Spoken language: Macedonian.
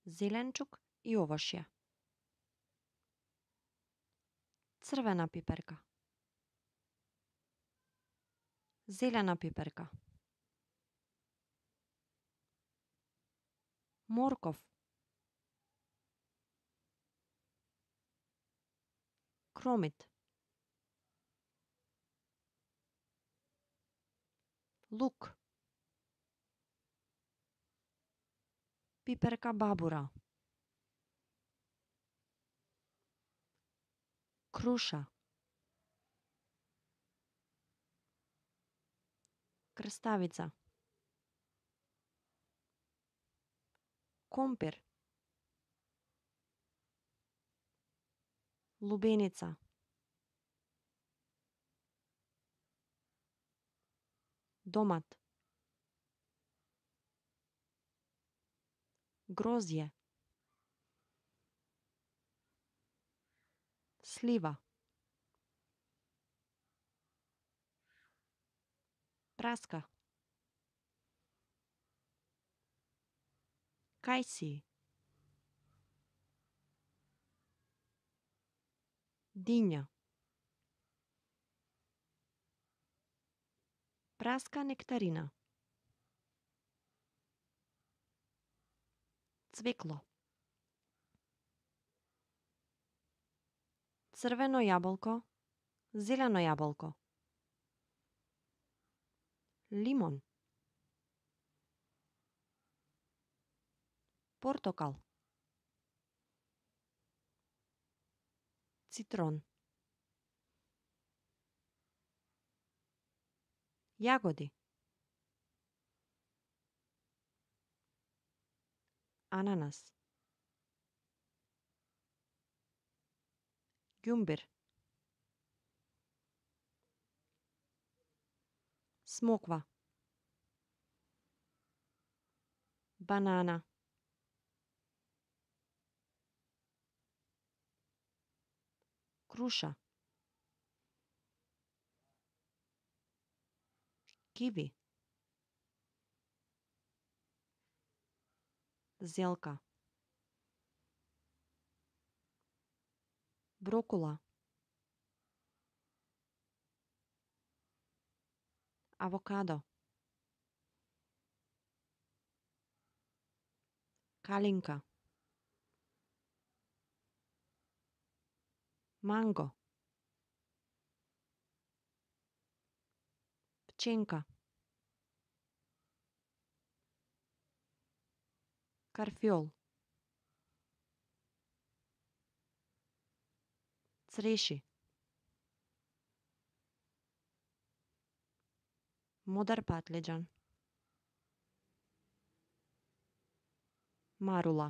Зеленчук и овошје. Црвена пиперка. Зелена пиперка. Морков. Кромит. Лук. Пиперка бабура. Круша. Крставица. Компир. Лубеница. Домат. Грозје. Слива. Праска. Кајсии. Диња. Праска нектарина. Цвекло. Црвено јаболко. Зелено јаболко. Лимон. Портокал. Цитрон. Јагоди. Ананас. Ѓумбир. Смоква. Банана. Круша. Киви. Зелка. Брокула. Авокадо. Калинка. Манго. Пченка. Карфиол. Цреши. Модар патлиџан. Марула.